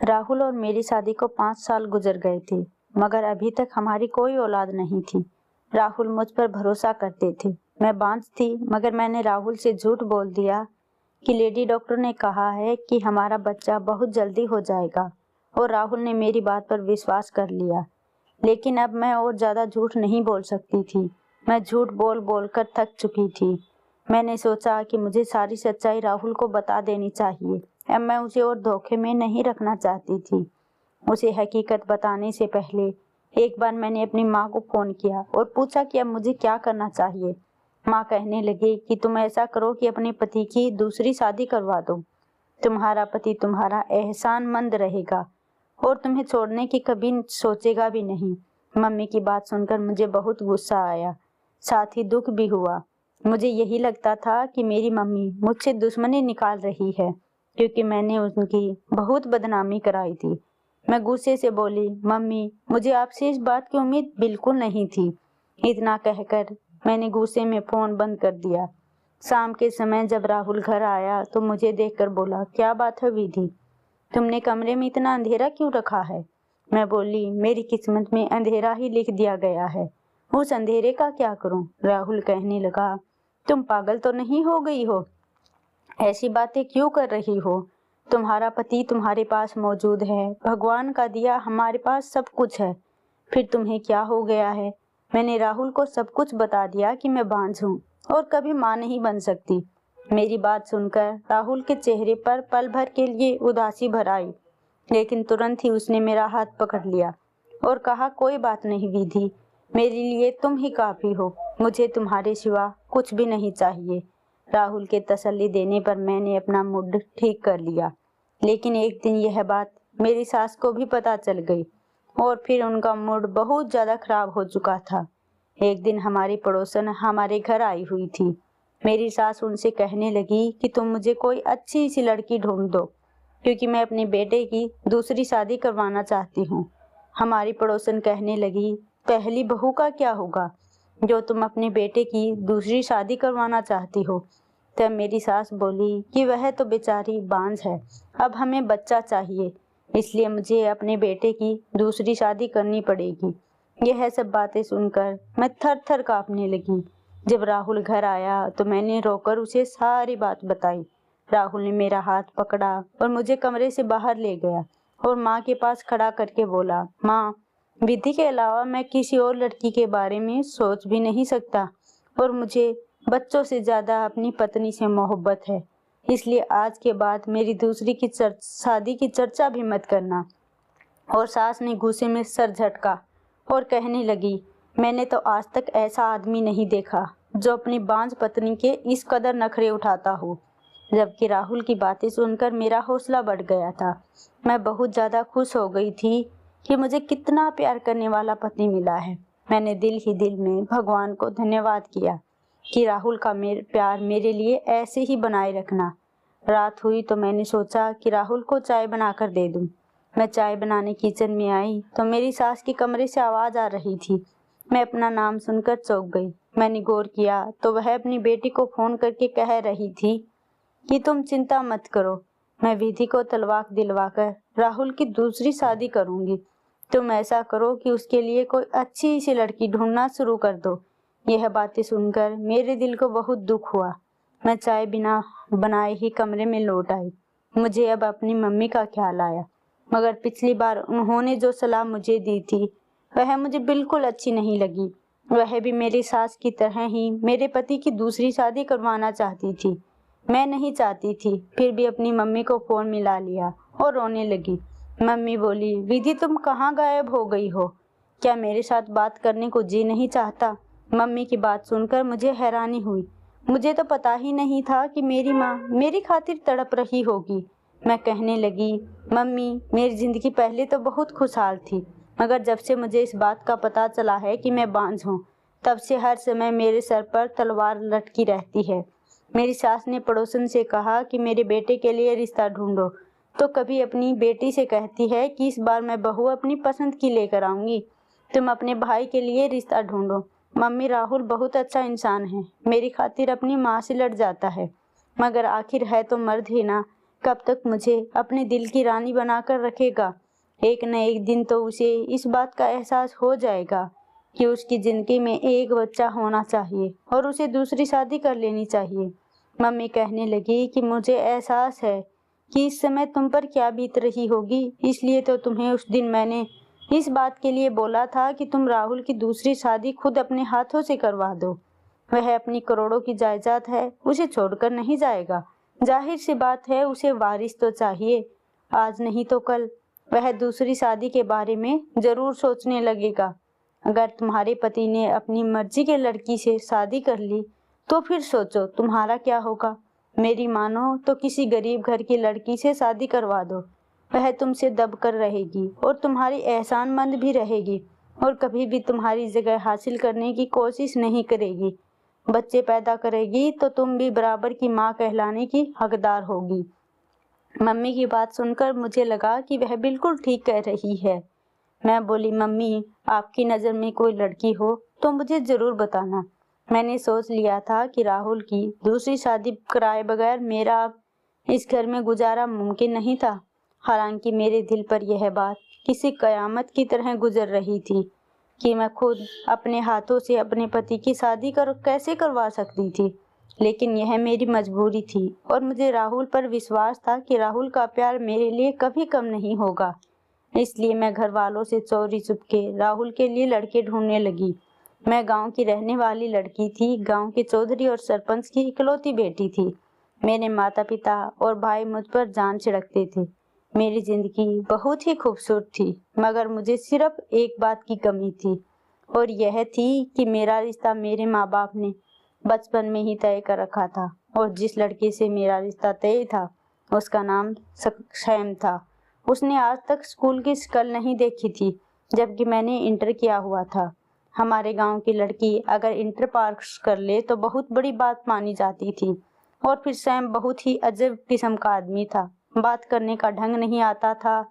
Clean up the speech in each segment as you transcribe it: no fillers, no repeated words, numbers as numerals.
राहुल और मेरी शादी को 5 साल गुजर गए थे, मगर अभी तक हमारी कोई औलाद नहीं थी। राहुल मुझ पर भरोसा करते थे। मैं बांझ थी, मगर मैंने राहुल से झूठ बोल दिया कि लेडी डॉक्टर ने कहा है कि हमारा बच्चा बहुत जल्दी हो जाएगा, और राहुल ने मेरी बात पर विश्वास कर लिया। लेकिन अब मैं और ज़्यादा झूठ नहीं बोल सकती थी। मैं झूठ बोल बोल कर थक चुकी थी। मैंने सोचा कि मुझे सारी सच्चाई राहुल को बता देनी चाहिए। अब मैं उसे और धोखे में नहीं रखना चाहती थी। उसे हकीकत बताने से पहले एक बार मैंने अपनी माँ को फ़ोन किया और पूछा कि अब मुझे क्या करना चाहिए। माँ कहने लगी कि तुम ऐसा करो कि अपने पति की दूसरी शादी करवा दो। तुम्हारा पति तुम्हारा एहसानमंद रहेगा और तुम्हें छोड़ने की कभी सोचेगा भी नहीं। मम्मी की बात सुनकर मुझे बहुत गुस्सा आया, साथ ही दुख भी हुआ। मुझे यही लगता था कि मेरी मम्मी मुझसे दुश्मनी निकाल रही है, क्योंकि मैंने उनकी बहुत बदनामी कराई थी। मैं गुस्से से बोली, मम्मी, मुझे आपसे इस बात की उम्मीद बिल्कुल नहीं थी। इतना कहकर मैंने गुस्से में फ़ोन बंद कर दिया। शाम के समय जब राहुल घर आया तो मुझे देखकर बोला, क्या बात है विधि, तुमने कमरे में इतना अंधेरा क्यों रखा है? मैं बोली, मेरी किस्मत में अंधेरा ही लिख दिया गया है, उस अंधेरे का क्या करूं? राहुल कहने लगा, तुम पागल तो नहीं हो गई हो? ऐसी बातें क्यों कर रही हो? तुम्हारा पति तुम्हारे पास मौजूद है, भगवान का दिया हमारे पास सब कुछ है, फिर तुम्हें क्या हो गया है? मैंने राहुल को सब कुछ बता दिया कि मैं बांझ हूँ और कभी माँ नहीं बन सकती। मेरी बात सुनकर राहुल के चेहरे पर पल भर के लिए उदासी भर आई, लेकिन तुरंत ही उसने मेरा हाथ पकड़ लिया और कहा, कोई बात नहीं विधि, मेरे लिए तुम ही काफी हो, मुझे तुम्हारे सिवा कुछ भी नहीं चाहिए। राहुल के तसल्ली देने पर मैंने अपना मूड ठीक कर लिया, लेकिन एक दिन यह बात मेरी सास को भी पता चल गई और फिर उनका मूड बहुत ज़्यादा खराब हो चुका था। एक दिन हमारी पड़ोसन हमारे घर आई हुई थी। मेरी सास उनसे कहने लगी कि तुम मुझे कोई अच्छी सी लड़की ढूंढ दो, क्योंकि मैं अपने बेटे की दूसरी शादी करवाना चाहती हूँ। हमारी पड़ोसन कहने लगी, पहली बहू का क्या होगा जो तुम अपने बेटे की दूसरी शादी करवाना चाहती हो? तब मेरी सास बोली कि वह तो बेचारी बांझ है, अब हमें बच्चा चाहिए, इसलिए मुझे अपने बेटे की दूसरी शादी करनी पड़ेगी। यह सब बातें सुनकर मैं थर थर कांपने लगी। जब राहुल घर आया तो मैंने रोकर उसे सारी बात बताई। राहुल ने मेरा हाथ पकड़ा और मुझे कमरे से बाहर ले गया और माँ के पास खड़ा करके बोला, माँ, विधि के अलावा मैं किसी और लड़की के बारे में सोच भी नहीं सकता, और मुझे बच्चों से ज्यादा अपनी पत्नी से मोहब्बत है, इसलिए आज के बाद मेरी दूसरी की शादी की चर्चा भी मत करना। और सास ने गुस्से में सर झटका और कहने लगी, मैंने तो आज तक ऐसा आदमी नहीं देखा जो अपनी बांझ पत्नी के इस कदर नखरे उठाता हो। जबकि राहुल की बातें सुनकर मेरा हौसला बढ़ गया था। मैं बहुत ज़्यादा खुश हो गई थी कि मुझे कितना प्यार करने वाला पति मिला है। मैंने दिल ही दिल में भगवान को धन्यवाद किया कि राहुल का प्यार मेरे लिए ऐसे ही बनाए रखना। रात हुई तो मैंने सोचा कि राहुल को चाय बनाकर दे दूं। मैं चाय बनाने किचन में आई तो मेरी सास के कमरे से आवाज़ आ रही थी। मैं अपना नाम सुनकर चौंक गई। मैंने गौर किया तो वह अपनी बेटी को फ़ोन करके कह रही थी कि तुम चिंता मत करो, मैं विधि को तलाक दिलवाकर राहुल की दूसरी शादी करूंगी। तुम ऐसा करो कि उसके लिए कोई अच्छी सी लड़की ढूंढना शुरू कर दो। यह बातें सुनकर मेरे दिल को बहुत दुख हुआ। मैं चाय बिना बनाए ही कमरे में लौट आई। मुझे अब अपनी मम्मी का ख्याल आया, मगर पिछली बार उन्होंने जो सलाह मुझे दी थी वह मुझे बिल्कुल अच्छी नहीं लगी। वह भी मेरी सास की तरह ही मेरे पति की दूसरी शादी करवाना चाहती थी। मैं नहीं चाहती थी, फिर भी अपनी मम्मी को फ़ोन मिला लिया और रोने लगी। मम्मी बोली, विधि, तुम कहाँ गायब हो गई हो? क्या मेरे साथ बात करने को जी नहीं चाहता? मम्मी की बात सुनकर मुझे हैरानी हुई। मुझे तो पता ही नहीं था कि मेरी माँ मेरी खातिर तड़प रही होगी। मैं कहने लगी, मम्मी, मेरी ज़िंदगी पहले तो बहुत खुशहाल थी, मगर जब से मुझे इस बात का पता चला है कि मैं बांझ हूँ, तब से हर समय मेरे सर पर तलवार लटकी रहती है। मेरी सास ने पड़ोसन से कहा कि मेरे बेटे के लिए रिश्ता ढूंढो, तो कभी अपनी बेटी से कहती है कि इस बार मैं बहू अपनी पसंद की लेकर आऊँगी, तुम अपने भाई के लिए रिश्ता ढूंढो। मम्मी, राहुल बहुत अच्छा इंसान है, मेरी खातिर अपनी माँ से लड़ जाता है, मगर आखिर है तो मर्द ही ना, कब तक मुझे अपने दिल की रानी बनाकर रखेगा? एक न एक दिन तो उसे इस बात का एहसास हो जाएगा कि उसकी जिंदगी में एक बच्चा होना चाहिए और उसे दूसरी शादी कर लेनी चाहिए। मम्मी कहने लगी कि मुझे एहसास है कि इस समय तुम पर क्या बीत रही होगी, इसलिए तो तुम्हें उस दिन मैंने इस बात के लिए बोला था कि तुम राहुल की दूसरी शादी खुद अपने हाथों से करवा दो। वह अपनी करोड़ों की जायदाद है, उसे छोड़कर नहीं जाएगा। जाहिर सी बात है, उसे वारिस तो चाहिए। आज नहीं तो कल वह दूसरी शादी के बारे में जरूर सोचने लगेगा। अगर तुम्हारे पति ने अपनी मर्जी के लड़की से शादी कर ली तो फिर सोचो तुम्हारा क्या होगा। मेरी मानो तो किसी गरीब घर की लड़की से शादी करवा दो। वह तुमसे दब कर रहेगी और तुम्हारी एहसानमंद भी रहेगी और कभी भी तुम्हारी जगह हासिल करने की कोशिश नहीं करेगी। बच्चे पैदा करेगी तो तुम भी बराबर की माँ कहलाने की हकदार होगी। मम्मी की बात सुनकर मुझे लगा कि वह बिल्कुल ठीक कह रही है। मैं बोली, मम्मी आपकी नज़र में कोई लड़की हो तो मुझे जरूर बताना। मैंने सोच लिया था कि राहुल की दूसरी शादी कराए बगैर मेरा अब इस घर में गुजारा मुमकिन नहीं था। हालांकि मेरे दिल पर यह बात किसी कयामत की तरह गुजर रही थी कि मैं खुद अपने हाथों से अपने पति की शादी कैसे करवा सकती थी, लेकिन यह मेरी मजबूरी थी और मुझे राहुल पर विश्वास था कि राहुल का प्यार मेरे लिए कभी कम नहीं होगा। इसलिए मैं घर वालों से चोरी चुपके राहुल के लिए लड़के ढूंढने लगी। मैं गांव की रहने वाली लड़की थी, गांव के चौधरी और सरपंच की इकलौती बेटी थी। मेरे माता पिता और भाई मुझ पर जान छिड़कते थे। मेरी जिंदगी बहुत ही खूबसूरत थी, मगर मुझे सिर्फ एक बात की कमी थी और यह थी कि मेरा रिश्ता मेरे माँ बाप ने बचपन में ही तय कर रखा था और जिस लड़के से मेरा रिश्ता तय था उसका नाम सैम था। उसने आज तक स्कूल की शक्ल नहीं देखी थी, जबकि मैंने इंटर किया हुआ था। हमारे गांव की लड़की अगर इंटर पास कर ले तो बहुत बड़ी बात मानी जाती थी। और फिर सैम बहुत ही अजब किस्म का आदमी था। बात करने का ढंग नहीं आता था।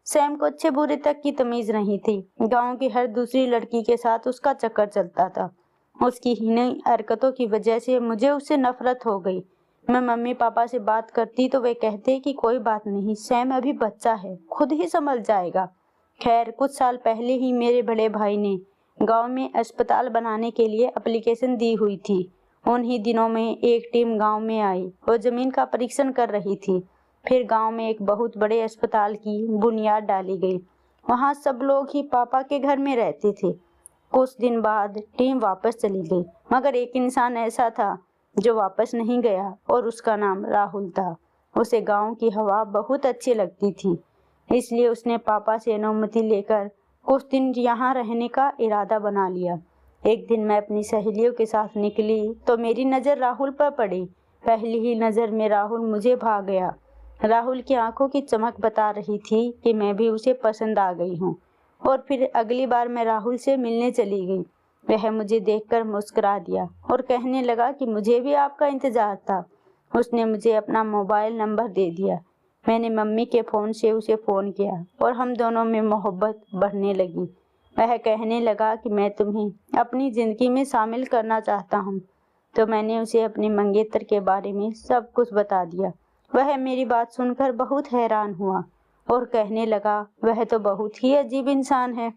सैम को अच्छे बुरे तक की तमीज नहीं थी। गांव की हर दूसरी लड़की के साथ उसका चक्कर चलता था। उसकी हीन हरकतों की वजह से मुझे उससे नफरत हो गई। मैं मम्मी पापा से बात करती तो वे कहते कि कोई बात नहीं, सैम अभी बच्चा है, खुद ही संभल जाएगा। खैर, कुछ साल पहले ही मेरे बड़े भाई ने गांव में अस्पताल बनाने के लिए एप्लीकेशन दी हुई थी। उन्हीं दिनों में एक टीम गांव में आई और जमीन का परीक्षण कर रही थी। फिर गांव में एक बहुत बड़े अस्पताल की बुनियाद डाली गई। वहां सब लोग ही पापा के घर में रहते थे। कुछ दिन बाद टीम वापस चली गई, मगर एक इंसान ऐसा था जो वापस नहीं गया और उसका नाम राहुल था। उसे गांव की हवा बहुत अच्छी लगती थी, इसलिए उसने पापा से अनुमति लेकर कुछ दिन यहाँ रहने का इरादा बना लिया। एक दिन मैं अपनी सहेलियों के साथ निकली तो मेरी नज़र राहुल पर पड़ी। पहली ही नज़र में राहुल मुझे भा गया। राहुल की आंखों की चमक बता रही थी कि मैं भी उसे पसंद आ गई हूँ। और फिर अगली बार मैं राहुल से मिलने चली गई। वह मुझे देखकर मुस्कुरा दिया और कहने लगा कि मुझे भी आपका इंतजार था। उसने मुझे अपना मोबाइल नंबर दे दिया। मैंने मम्मी के फ़ोन से उसे फ़ोन किया और हम दोनों में मोहब्बत बढ़ने लगी। वह कहने लगा कि मैं तुम्हें अपनी ज़िंदगी में शामिल करना चाहता हूँ। तो मैंने उसे अपने मंगेतर के बारे में सब कुछ बता दिया। वह मेरी बात सुनकर बहुत हैरान हुआ और कहने लगा, वह तो बहुत ही अजीब इंसान है।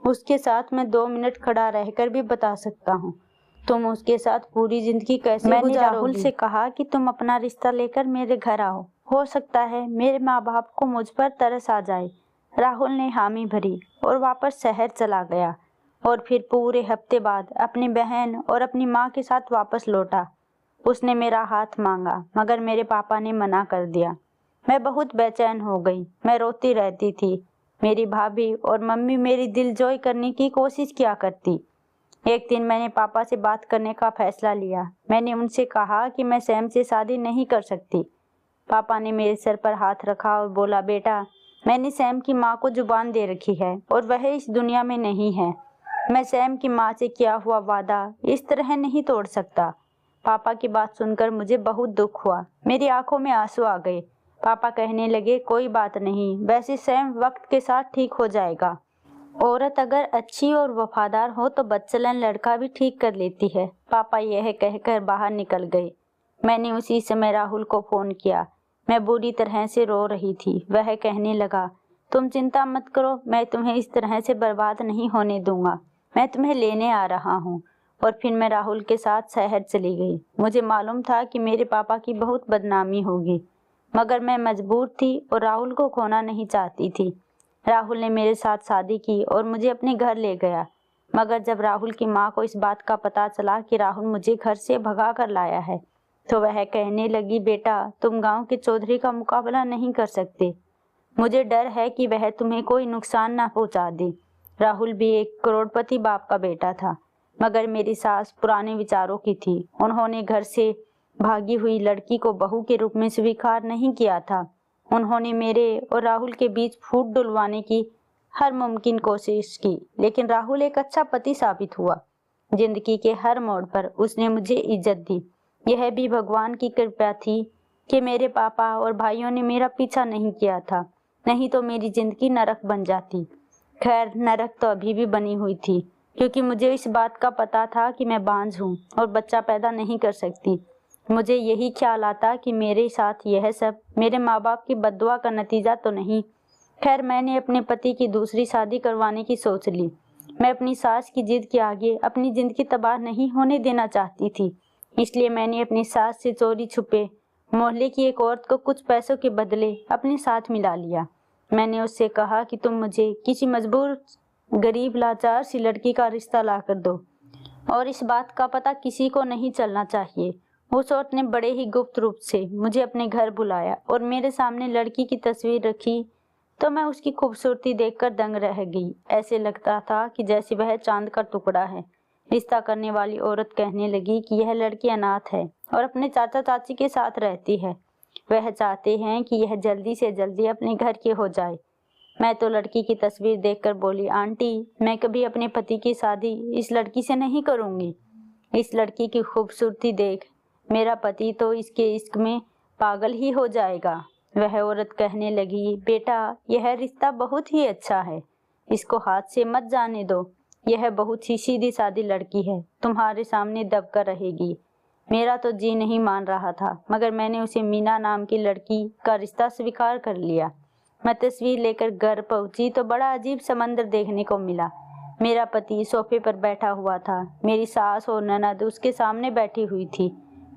उसके साथ मैं 2 मिनट खड़ा रहकर भी बता सकता हूँ। तुम उसके साथ पूरी जिंदगी कैसे गुजारोगी? मैंने राहुल से कहा कि तुम अपना रिश्ता लेकर मेरे घर आओ। हो सकता है मेरे माँ बाप को मुझ पर तरस आ जाए। राहुल ने हामी भरी और वापस शहर चला गया और फिर पूरे हफ्ते बाद अपनी बहन और अपनी माँ के साथ वापस लौटा। उसने मेरा हाथ मांगा, मगर मेरे पापा ने मना कर दिया। मैं बहुत बेचैन हो गई। मैं रोती रहती थी। मेरी भाभी और मम्मी मेरी दिलजोई करने की कोशिश किया करती। एक दिन मैंने पापा से बात करने का फैसला लिया। मैंने उनसे कहा कि मैं सैम से शादी नहीं कर सकती। पापा ने मेरे सर पर हाथ रखा और बोला, बेटा, मैंने सैम की माँ को जुबान दे रखी है और वह इस दुनिया में नहीं है। मैं सैम की माँ से किया हुआ वादा इस तरह नहीं तोड़ सकता। पापा की बात सुनकर मुझे बहुत दुख हुआ। मेरी आंखों में आंसू आ गए। पापा कहने लगे, कोई बात नहीं, वैसे सैम वक्त के साथ ठीक हो जाएगा। औरत अगर अच्छी और वफादार हो तो बदचलन लड़का भी ठीक कर लेती है। पापा यह कहकर बाहर निकल गए। मैंने उसी समय राहुल को फ़ोन किया। मैं बुरी तरह से रो रही थी। वह कहने लगा, तुम चिंता मत करो, मैं तुम्हें इस तरह से बर्बाद नहीं होने दूंगा। मैं तुम्हें लेने आ रहा हूँ। और फिर मैं राहुल के साथ शहर चली गई। मुझे मालूम था कि मेरे पापा की बहुत बदनामी होगी, मगर मैं मजबूर थी और राहुल को खोना नहीं चाहती थी। राहुल ने मेरे साथ शादी की और मुझे अपने घर ले गया। मगर जब राहुल की माँ को इस बात का पता चला कि राहुल मुझे घर से भगा कर लाया है, तो वह कहने लगी, बेटा तुम गांव के चौधरी का मुकाबला नहीं कर सकते। मुझे डर है कि वह तुम्हें कोई नुकसान ना पहुंचा दे। राहुल भी एक करोड़पति बाप का बेटा था, मगर मेरी सास पुराने विचारों की थी। उन्होंने घर से भागी हुई लड़की को बहू के रूप में स्वीकार नहीं किया था। उन्होंने मेरे और राहुल के बीच फूट डुलवाने की हर मुमकिन कोशिश की, लेकिन राहुल एक अच्छा पति साबित हुआ। जिंदगी के हर मोड़ पर उसने मुझे इज्जत दी। यह भी भगवान की कृपा थी कि मेरे पापा और भाइयों ने मेरा पीछा नहीं किया था, नहीं तो मेरी जिंदगी नरक बन जाती। खैर, नरक तो अभी भी बनी हुई थी, क्योंकि मुझे इस बात का पता था कि मैं बांझ हूँ और बच्चा पैदा नहीं कर सकती। मुझे यही ख्याल आता कि मेरे साथ यह सब मेरे माँ बाप की बद्दुआ का नतीजा तो नहीं। खैर, मैंने अपने पति की दूसरी शादी करवाने की सोच ली। मैं अपनी सास की जिद के आगे अपनी जिंदगी तबाह नहीं होने देना चाहती थी। इसलिए मैंने अपनी सास से चोरी छुपे मोहल्ले की एक औरत को कुछ पैसों के बदले अपने साथ मिला लिया। मैंने उससे कहा कि तुम मुझे किसी मजबूर गरीब लाचार सी लड़की का रिश्ता ला कर दो और इस बात का पता किसी को नहीं चलना चाहिए। उस औरत ने बड़े ही गुप्त रूप से मुझे अपने घर बुलाया और मेरे सामने लड़की की तस्वीर रखी, तो मैं उसकी खूबसूरती देखकर दंग रह गई। ऐसे लगता था कि जैसे वह चांद का टुकड़ा है। रिश्ता करने वाली औरत कहने लगी कि यह लड़की अनाथ है और अपने चाचा चाची के साथ रहती है। वह चाहते हैं कि यह जल्दी से जल्दी अपने घर की हो जाए। मैं तो लड़की की तस्वीर देखकर बोली, आंटी मैं कभी अपने पति की शादी इस लड़की से नहीं करूंगी। इस लड़की की खूबसूरती देख मेरा पति तो इसके इश्क में पागल ही हो जाएगा। वह औरत कहने लगी, बेटा यह रिश्ता बहुत ही अच्छा है, इसको हाथ से मत जाने दो। यह बहुत ही सीधी सादी लड़की है, तुम्हारे सामने दबकर रहेगी। मेरा तो जी नहीं मान रहा था, मगर मैंने उसे मीना नाम की लड़की का रिश्ता स्वीकार कर लिया। मैं तस्वीर लेकर घर पहुंची तो बड़ा अजीब समंदर देखने को मिला। मेरा पति सोफे पर बैठा हुआ था। मेरी सास और ननद उसके सामने बैठी हुई थी।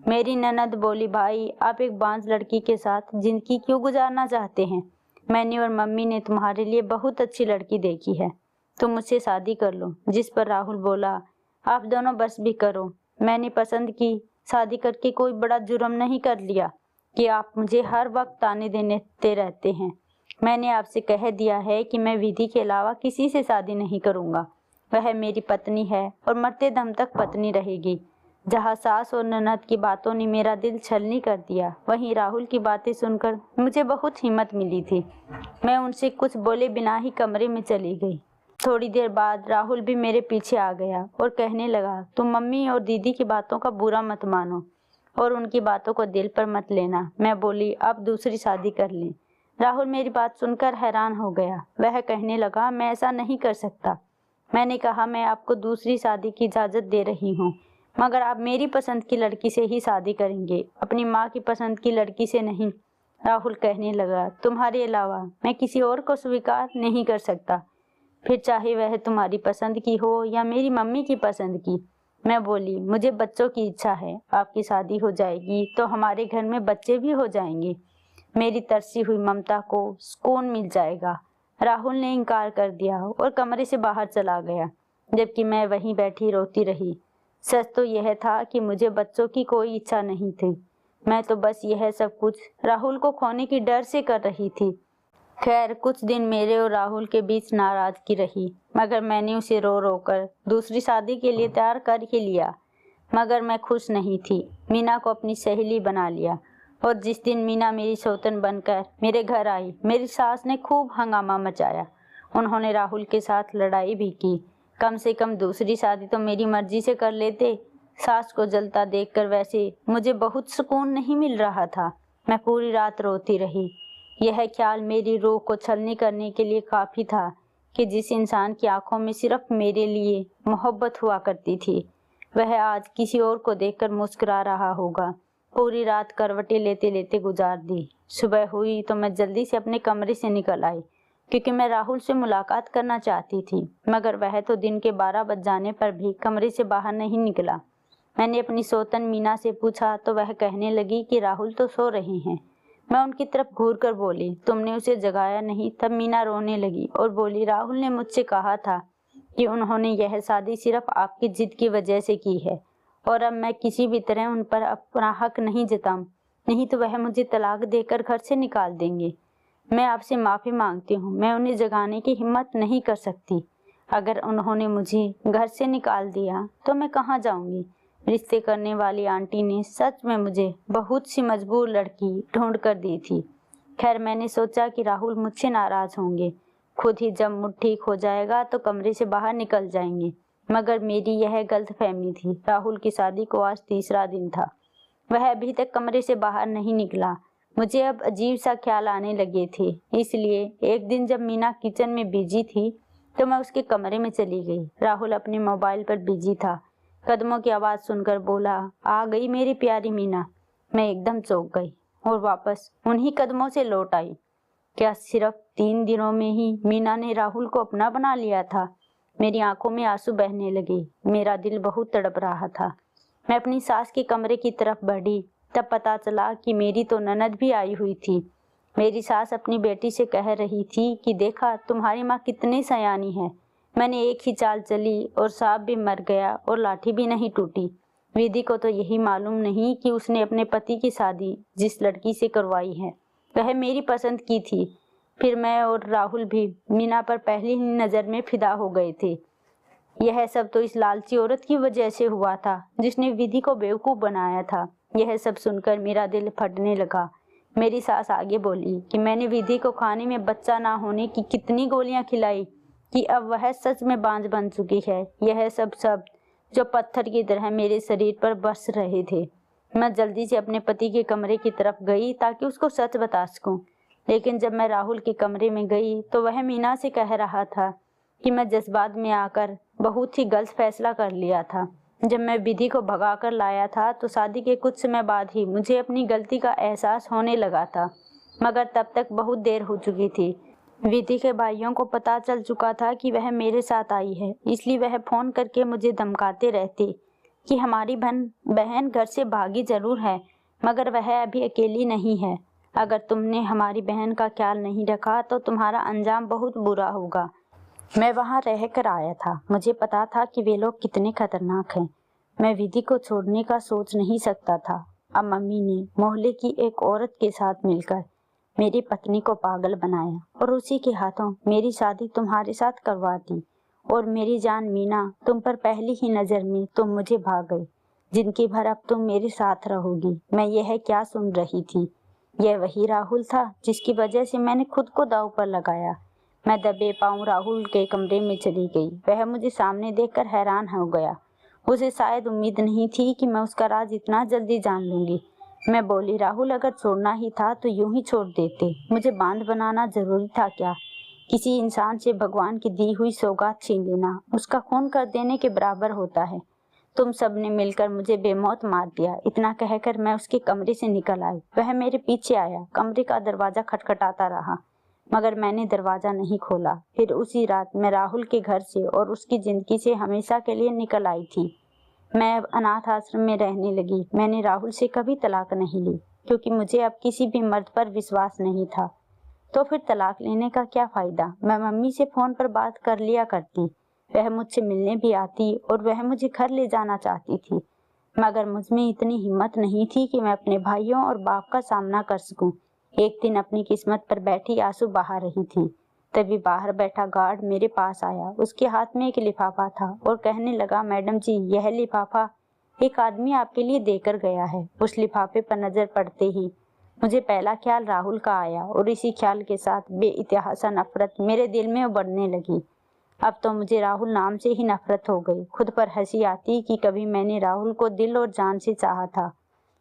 मेरी ननद बोली, भाई आप एक बांझ लड़की के साथ जिंदगी क्यों गुजारना चाहते हैं? मैंने और मम्मी ने तुम्हारे लिए बहुत अच्छी लड़की देखी है, तुम मुझसे शादी कर लो। जिस पर राहुल बोला, आप दोनों बस भी करो, मैंने पसंद की शादी करके कोई बड़ा जुर्म नहीं कर लिया कि आप मुझे हर वक्त ताने देते रहते हैं। मैंने आपसे कह दिया है कि मैं विधि के अलावा किसी से शादी नहीं करूंगा। वह मेरी पत्नी है और मरते दम तक पत्नी रहेगी। जहाँ सास और ननद की बातों ने मेरा दिल छलनी कर दिया, वहीं राहुल की बातें सुनकर मुझे बहुत हिम्मत मिली थी। मैं उनसे कुछ बोले बिना ही कमरे में चली गई। थोड़ी देर बाद राहुल भी मेरे पीछे आ गया और कहने लगा, तुम मम्मी और दीदी की बातों का बुरा मत मानो और उनकी बातों को दिल पर मत लेना। मैं बोली, अब दूसरी शादी कर लें। राहुल मेरी बात सुनकर हैरान हो गया। वह कहने लगा, मैं ऐसा नहीं कर सकता। मैंने कहा, मैं आपको दूसरी शादी की इजाज़त दे रही हूँ, मगर आप मेरी पसंद की लड़की से ही शादी करेंगे, अपनी माँ की पसंद की लड़की से नहीं। राहुल कहने लगा, तुम्हारे अलावा मैं किसी और को स्वीकार नहीं कर सकता, फिर चाहे वह तुम्हारी पसंद की हो या मेरी मम्मी की पसंद की। मैं बोली, मुझे बच्चों की इच्छा है, आपकी शादी हो जाएगी तो हमारे घर में बच्चे भी हो जाएंगे, मेरी तरसी हुई ममता को सुकून मिल जाएगा। राहुल ने इनकार कर दिया और कमरे से बाहर चला गया, जबकि मैं वहीं बैठी रोती रही। सच तो यह था कि मुझे बच्चों की कोई इच्छा नहीं थी। मैं तो बस यह सब कुछ राहुल को खोने की डर से कर रही थी। खैर, कुछ दिन मेरे और राहुल के बीच नाराजगी रही, मगर मैंने उसे रो रो कर दूसरी शादी के लिए तैयार कर ही लिया। मगर मैं खुश नहीं थी। मीना को अपनी सहेली बना लिया और जिस दिन मीना मेरी सौतन बनकर मेरे घर आई, मेरी सास ने खूब हंगामा मचाया। उन्होंने राहुल के साथ लड़ाई भी की। कम से कम दूसरी शादी तो मेरी मर्जी से कर लेते। सास को जलता देखकर वैसे मुझे बहुत सुकून नहीं मिल रहा था। मैं पूरी रात रोती रही। यह ख्याल मेरी रूह को छलनी करने के लिए काफ़ी था कि जिस इंसान की आंखों में सिर्फ मेरे लिए मोहब्बत हुआ करती थी, वह आज किसी और को देखकर मुस्कुरा रहा होगा। पूरी रात करवटें लेते लेते गुजार दी। सुबह हुई तो मैं जल्दी से अपने कमरे से निकल आई, क्योंकि मैं राहुल से मुलाकात करना चाहती थी, मगर वह तो दिन के 12 बज जाने पर भी कमरे से बाहर नहीं निकला। मैंने अपनी सौतन मीना से पूछा तो वह कहने लगी कि राहुल तो सो रहे हैं। मैं उनकी तरफ घूर कर बोली, तुमने उसे जगाया नहीं? तब मीना रोने लगी और बोली, राहुल ने मुझसे कहा था कि उन्होंने यह शादी सिर्फ आपकी जिद की वजह से की है, और अब मैं किसी भी तरह उन पर अपना हक नहीं जताऊं, नहीं तो वह मुझे तलाक देकर घर से निकाल देंगे। मैं आपसे माफ़ी मांगती हूँ, मैं उन्हें जगाने की हिम्मत नहीं कर सकती। अगर उन्होंने मुझे घर से निकाल दिया तो मैं कहाँ जाऊँगी? रिश्ते करने वाली आंटी ने सच में मुझे बहुत सी मजबूर लड़की ढूंढ कर दी थी। खैर, मैंने सोचा कि राहुल मुझसे नाराज होंगे, खुद ही जब मूड ठीक हो जाएगा तो कमरे से बाहर निकल जाएंगे, मगर मेरी यह गलतफहमी थी। राहुल की शादी को आज तीसरा दिन था, वह अभी तक कमरे से बाहर नहीं निकला। मुझे अब अजीब सा ख्याल आने लगे थे, इसलिए एक दिन जब मीना किचन में बिजी थी तो मैं उसके कमरे में चली गई। राहुल अपने मोबाइल पर बिजी था। कदमों की आवाज़ सुनकर बोला, आ गई मेरी प्यारी मीना। मैं एकदम चौंक गई और वापस उन्हीं कदमों से लौट आई। क्या सिर्फ 3 दिनों में ही मीना ने राहुल को अपना बना लिया था? मेरी आंखों में आंसू बहने लगे, मेरा दिल बहुत तड़प रहा था। मैं अपनी सास के कमरे की तरफ बढ़ी, तब पता चला कि मेरी तो ननद भी आई हुई थी। मेरी सास अपनी बेटी से कह रही थी कि देखा तुम्हारी माँ कितनी सयानी है। मैंने एक ही चाल चली और सांप भी मर गया और लाठी भी नहीं टूटी। विधि को तो यही मालूम नहीं कि उसने अपने पति की शादी जिस लड़की से करवाई है वह मेरी पसंद की थी। फिर मैं और राहुल भी मीना पर पहली ही नज़र में फिदा हो गए थे। यह सब तो इस लालची औरत की वजह से हुआ था जिसने विधि को बेवकूफ़ बनाया था। यह सब सुनकर मेरा दिल फटने लगा। मेरी सास आगे बोली कि मैंने विधि को खाने में बच्चा ना होने की कितनी गोलियां खिलाई कि अब वह सच में बांझ बन चुकी है। यह सब जो पत्थर की तरह मेरे शरीर पर बरस रहे थे। मैं जल्दी से अपने पति के कमरे की तरफ गई ताकि उसको सच बता सकूं, लेकिन जब मैं राहुल के कमरे में गई तो वह मीना से कह रहा था कि मैं जज्बात में आकर बहुत ही गलत फैसला कर लिया था। जब मैं विधि को भगा कर लाया था तो शादी के कुछ समय बाद ही मुझे अपनी गलती का एहसास होने लगा था, मगर तब तक बहुत देर हो चुकी थी। विधि के भाइयों को पता चल चुका था कि वह मेरे साथ आई है, इसलिए वह फ़ोन करके मुझे धमकाते रहते कि हमारी बहन घर से भागी जरूर है, मगर वह अभी अकेली नहीं है। अगर तुमने हमारी बहन का ख्याल नहीं रखा तो तुम्हारा अंजाम बहुत बुरा होगा। मैं वहाँ रह कर आया था, मुझे पता था कि वे लोग कितने खतरनाक हैं। मैं विधि को छोड़ने का सोच नहीं सकता था। अब मम्मी ने मोहल्ले की एक औरत के साथ मिलकर मेरी पत्नी को पागल बनाया और उसी के हाथों मेरी शादी तुम्हारे साथ करवा दी। और मेरी जान मीना, तुम पर पहली ही नज़र में तुम मुझे भाग गई। जिनकी भर अब तुम मेरे साथ रहोगी। मैं यह क्या सुन रही थी? यह वही राहुल था जिसकी वजह से मैंने खुद को दांव पर लगाया। मैं दबे पांव राहुल के कमरे में चली गई। वह मुझे सामने देखकर हैरान हो गया। उसे शायद उम्मीद नहीं थी कि मैं उसका राज इतना जल्दी जान लूंगी। मैं बोली, राहुल अगर छोड़ना ही था तो यूं ही छोड़ देते। मुझे बांध बनाना जरूरी था क्या? किसी इंसान से भगवान की दी हुई सौगात छीन लेना उसका खून कर देने के बराबर होता है। तुम सब ने मिलकर मुझे बेमौत मार दिया। इतना कहकर मैं उसके कमरे से निकल आई। वह मेरे पीछे आया। कमरे का दरवाजा खटखटाता रहा, मगर मैंने दरवाजा नहीं खोला। फिर उसी रात मैं राहुल के घर से और उसकी जिंदगी से हमेशा के लिए निकल आई थी। मैं अब अनाथ आश्रम में रहने लगी। मैंने राहुल से कभी तलाक नहीं ली, क्योंकि मुझे अब किसी भी मर्द पर विश्वास नहीं था। तो फिर तलाक लेने का क्या फ़ायदा? मैं मम्मी से फ़ोन पर बात कर लिया करती, वह मुझसे मिलने भी आती और वह मुझे घर ले जाना चाहती थी, मगर मुझमें इतनी हिम्मत नहीं थी कि मैं अपने भाइयों और बाप का सामना कर सकूं। एक दिन अपनी किस्मत पर बैठी आंसू बहा रही थी, तभी बाहर बैठा गार्ड मेरे पास आया। उसके हाथ में एक लिफाफा था और कहने लगा, मैडम जी, यह लिफाफा एक आदमी आपके लिए देकर गया है। उस लिफाफे पर नजर पड़ते ही मुझे पहला ख्याल राहुल का आया और इसी ख्याल के साथ बेइतिहासा नफरत मेरे दिल में उभरने लगी। अब तो मुझे राहुल नाम से ही नफरत हो गई। खुद पर हंसी आती कि कभी मैंने राहुल को दिल और जान से चाहा था।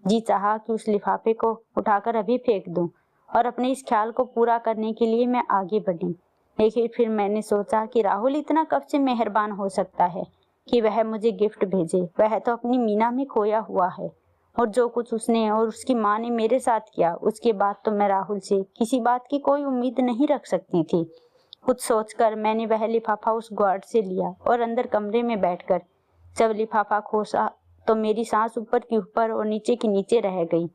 जी चाहा कि उस लिफाफे को उठाकर अभी फेंक दूं, और अपने इस ख्याल को पूरा करने के लिए मैं आगे बढ़ी। लेकिन फिर मैंने सोचा कि राहुल इतना कब से मेहरबान हो सकता है कि वह मुझे गिफ्ट भेजे। वह तो अपनी मीना में खोया हुआ है और जो कुछ उसने और उसकी माँ ने मेरे साथ किया, उसके बाद तो मैं राहुल से किसी बात की कोई उम्मीद नहीं रख सकती थी। कुछ सोचकर मैंने वह लिफाफा उस गार्ड से लिया और अंदर कमरे में बैठकर जब लिफाफा खोसा तो मेरी सांस ऊपर की ऊपर और नीचे की नीचे रह गई,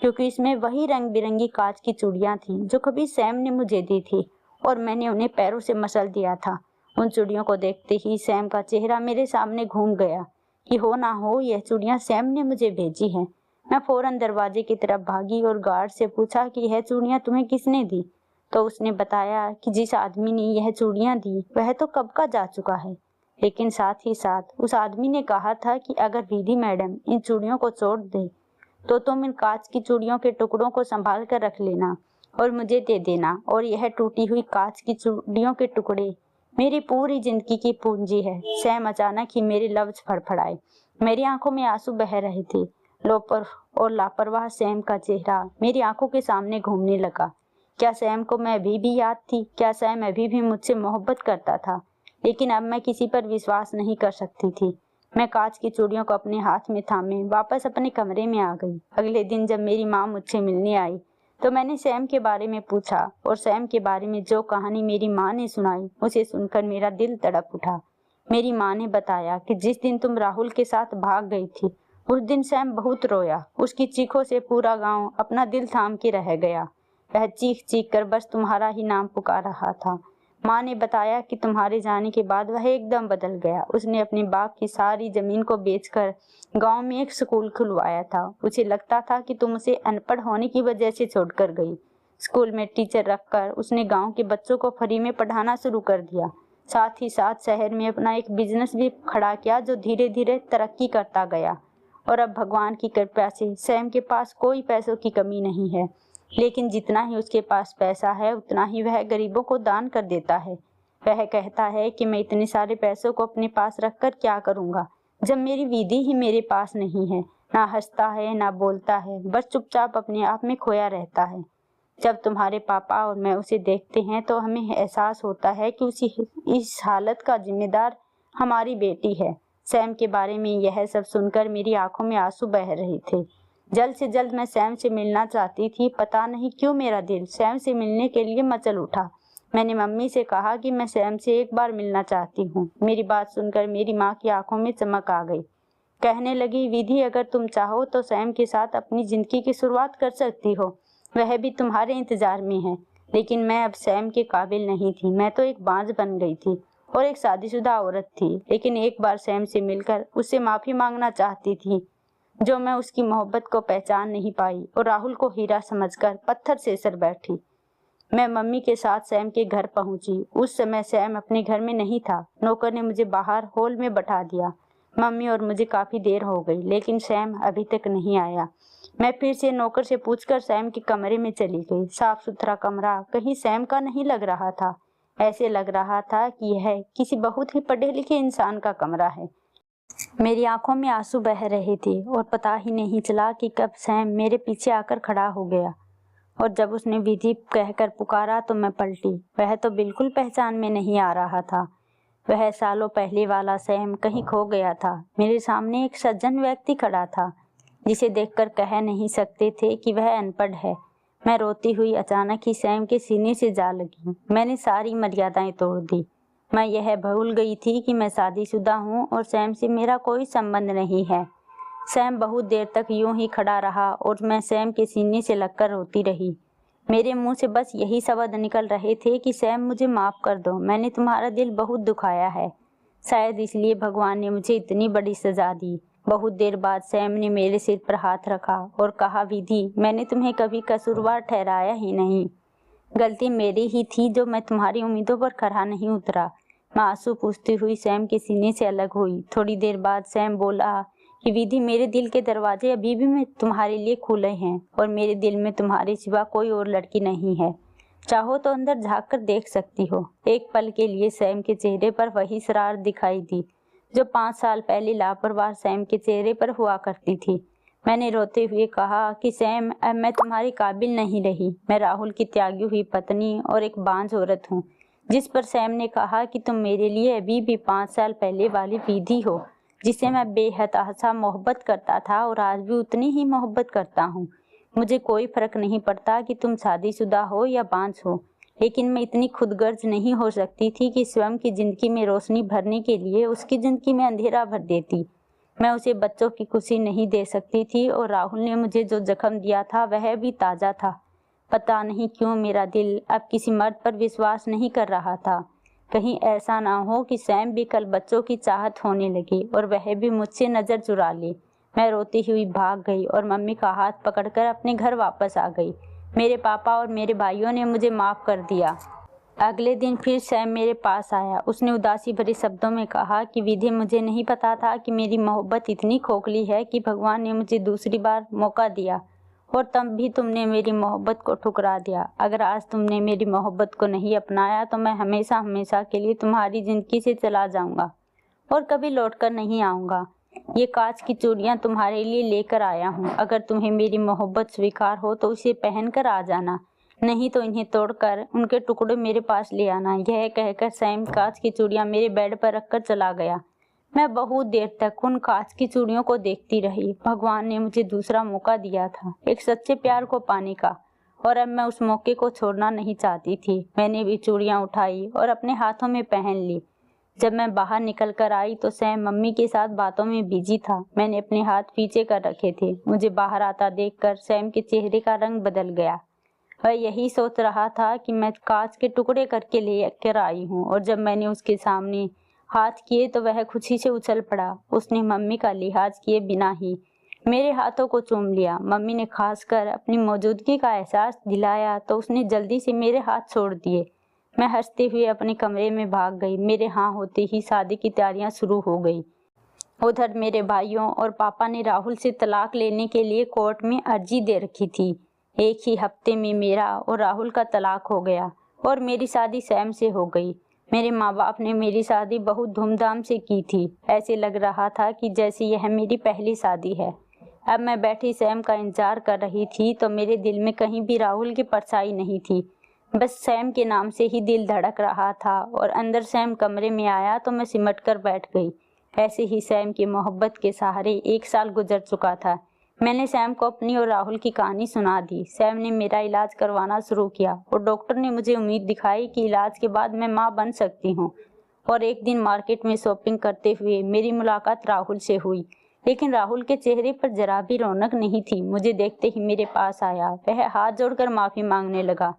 क्योंकि इसमें वही रंग बिरंगी कांच की चूड़ियां थीं जो कभी सैम ने मुझे दी थी और मैंने उन्हें पैरों से मसल दिया था। उन चूड़ियों को देखते ही सैम का चेहरा मेरे सामने घूम गया कि हो ना हो यह चूड़ियां सैम ने मुझे भेजी हैं। मैं फौरन दरवाजे की तरफ भागी और गार्ड से पूछा कि यह चूड़ियां तुम्हें किसने दी? तो उसने बताया कि जिस आदमी ने यह चूड़ियां दी वह तो कब का जा चुका है, लेकिन साथ ही साथ उस आदमी ने कहा था कि अगर विधि मैडम इन चूड़ियों को छोड़ दे तो तुम इन कांच की चूड़ियों के टुकड़ों को संभाल कर रख लेना और मुझे दे देना। और यह टूटी हुई कांच की चूड़ियों के टुकड़े मेरी पूरी जिंदगी की पूंजी है। सैम अचानक ही मेरे लफ्ज फड़फड़ाए। मेरी आंखों में आंसू बह रहे थे। लोपर और लापरवाह सैम का चेहरा मेरी आंखों के सामने घूमने लगा। क्या सैम को मैं अभी भी याद थी? क्या सैम अभी भी मुझसे मोहब्बत करता था? लेकिन अब मैं किसी पर विश्वास नहीं कर सकती थी। मैं कांच की चूड़ियों को अपने हाथ में थामे वापस अपने कमरे में आ गई। अगले दिन जब मेरी माँ मुझसे मिलने आई तो मैंने सैम के बारे में पूछा और सैम के बारे में जो कहानी मेरी माँ ने सुनाई उसे सुनकर मेरा दिल तड़प उठा। मेरी माँ ने बताया कि जिस दिन तुम राहुल के साथ भाग गई थी उस दिन सैम बहुत रोया। उसकी चीखों से पूरा गांव अपना दिल थाम के रह गया। वह चीख चीख कर बस तुम्हारा ही नाम पुकार रहा था। माँ ने बताया कि तुम्हारे जाने के बाद वह एकदम बदल गया। उसने अपने बाप की सारी जमीन को बेचकर गांव में एक स्कूल खुलवाया था। उसे लगता था कि तुम उसे अनपढ़ होने की वजह से छोड़कर गई। स्कूल में टीचर रखकर उसने गांव के बच्चों को फ्री में पढ़ाना शुरू कर दिया। साथ ही साथ शहर में अपना एक बिजनेस भी खड़ा किया जो धीरे धीरे तरक्की करता गया। और अब भगवान की कृपा से सैम के पास कोई पैसों की कमी नहीं है, लेकिन जितना ही उसके पास पैसा है उतना ही वह गरीबों को दान कर देता है। वह कहता है कि मैं इतने सारे पैसों को अपने पास रखकर क्या करूँगा जब मेरी विधि ही मेरे पास नहीं है। ना हंसता है ना बोलता है, बस चुपचाप अपने आप में खोया रहता है। जब तुम्हारे पापा और मैं उसे देखते हैं तो हमें एहसास होता है कि उसी इस हालत का जिम्मेदार हमारी बेटी है। सैम के बारे में यह सब सुनकर मेरी आंखों में आंसू बह रहे थे। जल्द से जल्द मैं सैम से मिलना चाहती थी। पता नहीं क्यों मेरा दिल सैम से मिलने के लिए मचल उठा। मैंने मम्मी से कहा कि मैं सैम से एक बार मिलना चाहती हूँ। मेरी बात सुनकर मेरी माँ की आंखों में चमक आ गई। कहने लगी, विधि अगर तुम चाहो तो सैम के साथ अपनी जिंदगी की शुरुआत कर सकती हो। वह भी तुम्हारे इंतजार में है। लेकिन मैं अब सैम के काबिल नहीं थी। मैं तो एक बांझ बन गई थी और एक शादीशुदा औरत थी। लेकिन एक बार सैम से मिलकर उससे माफी मांगना चाहती थी जो मैं उसकी मोहब्बत को पहचान नहीं पाई और राहुल को हीरा समझकर पत्थर से सर बैठी। मैं मम्मी के साथ सैम के घर पहुंची। उस समय सैम अपने घर में नहीं था। नौकर ने मुझे बाहर हॉल में बैठा दिया। मम्मी और मुझे काफी देर हो गई लेकिन सैम अभी तक नहीं आया। मैं फिर से नौकर से पूछकर सैम के कमरे में चली गई। साफ सुथरा कमरा कहीं सैम का नहीं लग रहा था। ऐसे लग रहा था कि यह किसी बहुत ही पढ़े लिखे इंसान का कमरा है। मेरी आंखों में आंसू बह रहे थे और पता ही नहीं चला कि कब सैम मेरे पीछे आकर खड़ा हो गया। और जब उसने विधि कहकर पुकारा तो मैं पलटी। वह तो बिल्कुल पहचान में नहीं आ रहा था। वह सालों पहले वाला सैम कहीं खो गया था। मेरे सामने एक सज्जन व्यक्ति खड़ा था जिसे देखकर कह नहीं सकते थे कि वह अनपढ़ है। मैं रोती हुई अचानक ही सैम के सीने से जा लगी। मैंने सारी मर्यादाएं तोड़ दी। मैं यह भूल गई थी कि मैं शादीशुदा हूँ और सैम से मेरा कोई संबंध नहीं है। सैम बहुत देर तक यूं ही खड़ा रहा और मैं सैम के सीने से लगकर रोती रही। मेरे मुंह से बस यही शब्द निकल रहे थे कि सैम मुझे माफ कर दो, मैंने तुम्हारा दिल बहुत दुखाया है। शायद इसलिए भगवान ने मुझे इतनी बड़ी सजा दी। बहुत देर बाद सैम ने मेरे सिर पर हाथ रखा और कहा, विधि मैंने तुम्हें कभी कसूरवार ठहराया ही नहीं। गलती मेरी ही थी जो मैं तुम्हारी उम्मीदों पर खरा नहीं उतरा। मैं आंसू पूछती हुई सैम के सीने से अलग हुई। थोड़ी देर बाद सैम बोला कि विधि मेरे दिल के दरवाजे अभी भी मैं तुम्हारे लिए खुले हैं और मेरे दिल में तुम्हारे सिवा कोई और लड़की नहीं है। चाहो तो अंदर झांक कर देख सकती हो। एक पल के लिए सैम के चेहरे पर वही शरारत दिखाई दी जो 5 साल पहले लापरवाह सैम के चेहरे पर हुआ करती थी। मैंने रोते हुए कहा कि सैम अब मैं तुम्हारी काबिल नहीं रही। मैं राहुल की त्यागी हुई पत्नी और एक बांझ औरत हूँ। जिस पर सैम ने कहा कि तुम मेरे लिए अभी भी 5 साल पहले वाली विधि हो। जिसे मैं बेहताशा मोहब्बत करता था और आज भी उतनी ही मोहब्बत करता हूँ। मुझे कोई फर्क नहीं पड़ता कि तुम शादीशुदा हो या बांझ हो, लेकिन मैं इतनी खुदगर्ज नहीं हो सकती थी कि स्वयं की जिंदगी में रोशनी भरने के लिए उसकी जिंदगी में अंधेरा भर देती। मैं उसे बच्चों की खुशी नहीं दे सकती थी और राहुल ने मुझे जो जख्म दिया था वह भी ताज़ा था। पता नहीं क्यों मेरा दिल अब किसी मर्द पर विश्वास नहीं कर रहा था। कहीं ऐसा ना हो कि सैम भी कल बच्चों की चाहत होने लगी और वह भी मुझसे नज़र चुरा ले। मैं रोती हुई भाग गई और मम्मी का हाथ पकड़कर अपने घर वापस आ गई। मेरे पापा और मेरे भाइयों ने मुझे माफ़ कर दिया। अगले दिन फिर सैम मेरे पास आया। उसने उदासी भरे शब्दों में कहा कि विधि, मुझे नहीं पता था कि मेरी मोहब्बत इतनी खोखली है कि भगवान ने मुझे दूसरी बार मौका दिया और तब भी तुमने मेरी मोहब्बत को ठुकरा दिया। अगर आज तुमने मेरी मोहब्बत को नहीं अपनाया तो मैं हमेशा हमेशा के लिए तुम्हारी ज़िंदगी से चला जाऊंगा और कभी लौटकर नहीं आऊँगा। ये कांच की चूड़ियाँ तुम्हारे लिए लेकर आया हूँ। अगर तुम्हें मेरी मोहब्बत स्वीकार हो तो उसे पहनकर आ जाना, नहीं तो इन्हें तोड़कर उनके टुकड़े मेरे पास ले आना। यह कहकर सैम कांच की चूड़ियाँ मेरे बेड पर रखकर चला गया। मैं बहुत देर तक उन कांच की चूड़ियों को देखती रही। भगवान ने मुझे दूसरा मौका दिया था एक सच्चे प्यार को पाने का, और अब मैं उस मौके को छोड़ना नहीं चाहती थी। मैंने भी चूड़ियाँ उठाई और अपने हाथों में पहन ली। जब मैं बाहर निकल कर आई तो सैम मम्मी के साथ बातों में बिजी था। मैंने अपने हाथ पीछे कर रखे थे। मुझे बाहर आता देखकर सैम के चेहरे का रंग बदल गया। वह यही सोच रहा था कि मैं कांच के टुकड़े करके ले कर आई हूँ, और जब मैंने उसके सामने हाथ किए तो वह खुशी से उछल पड़ा। उसने मम्मी का लिहाज किए बिना ही मेरे हाथों को चूम लिया। मम्मी ने खासकर अपनी मौजूदगी का एहसास दिलाया तो उसने जल्दी से मेरे हाथ छोड़ दिए। मैं हंसते हुए अपने कमरे में भाग गई। मेरे हाँ होते ही शादी की तैयारियां शुरू हो गई। उधर मेरे भाइयों और पापा ने राहुल से तलाक लेने के लिए कोर्ट में अर्जी दे रखी थी। एक ही हफ्ते में मेरा और राहुल का तलाक हो गया और मेरी शादी सैम से हो गई। मेरे माँ बाप ने मेरी शादी बहुत धूमधाम से की थी। ऐसे लग रहा था कि जैसे यह मेरी पहली शादी है। अब मैं बैठी सैम का इंतजार कर रही थी तो मेरे दिल में कहीं भी राहुल की परछाई नहीं थी। बस सैम के नाम से ही दिल धड़क रहा था, और अंदर सैम कमरे में आया तो मैं सिमट कर बैठ गई। ऐसे ही सैम की मोहब्बत के सहारे 1 साल गुजर चुका था। मैंने सैम को अपनी और राहुल की कहानी सुना दी। सैम ने मेरा इलाज करवाना शुरू किया और डॉक्टर ने मुझे उम्मीद दिखाई कि इलाज के बाद मैं माँ बन सकती हूँ। और एक दिन मार्केट में शॉपिंग करते हुए मेरी मुलाकात राहुल से हुई, लेकिन राहुल के चेहरे पर जरा भी रौनक नहीं थी। मुझे देखते ही मेरे पास आया। वह हाथ जोड़कर माफ़ी मांगने लगा।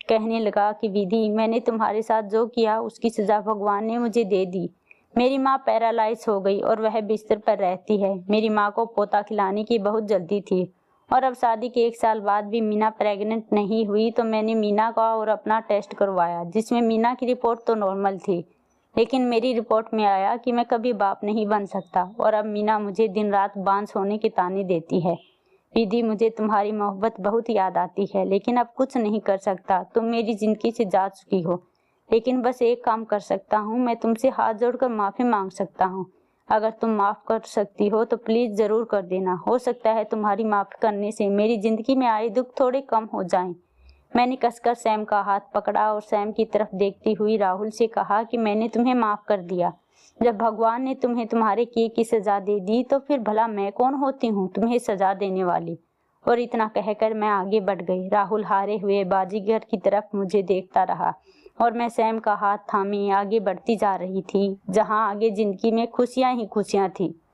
कहने लगा कि विधि, मैंने तुम्हारे साथ जो किया उसकी सजा भगवान ने मुझे दे दी। मेरी माँ पैरालाइज हो गई और वह बिस्तर पर रहती है। मेरी माँ को पोता खिलाने की बहुत जल्दी थी, और अब शादी के 1 साल बाद भी मीना प्रेग्नेंट नहीं हुई तो मैंने मीना का और अपना टेस्ट करवाया, जिसमें मीना की रिपोर्ट तो नॉर्मल थी, लेकिन मेरी रिपोर्ट में आया कि मैं कभी बाप नहीं बन सकता। और अब मीना मुझे दिन रात बांझ होने के ताने देती है। विधि, मुझे तुम्हारी मोहब्बत बहुत याद आती है, लेकिन अब कुछ नहीं कर सकता। तुम मेरी जिंदगी से जा चुकी हो, लेकिन बस एक काम कर सकता हूँ, मैं तुमसे हाथ जोड़कर माफ़ी मांग सकता हूँ। अगर तुम माफ़ कर सकती हो तो प्लीज़ ज़रूर कर देना। हो सकता है तुम्हारी माफ़ी करने से मेरी ज़िंदगी में आए दुख थोड़े कम हो जाएं। मैंने कसकर सैम का हाथ पकड़ा और सैम की तरफ देखती हुई राहुल से कहा कि मैंने तुम्हें माफ़ कर दिया। जब भगवान ने तुम्हें तुम्हारे किए की सज़ा दे दी तो फिर भला मैं कौन होती हूँ तुम्हें सज़ा देने वाली। और इतना कहकर मैं आगे बढ़ गई। राहुल हारे हुए बाजीगर की तरफ मुझे देखता रहा और मैं सैम का हाथ थामे आगे बढ़ती जा रही थी, जहाँ आगे जिंदगी में खुशियाँ ही खुशियाँ थी।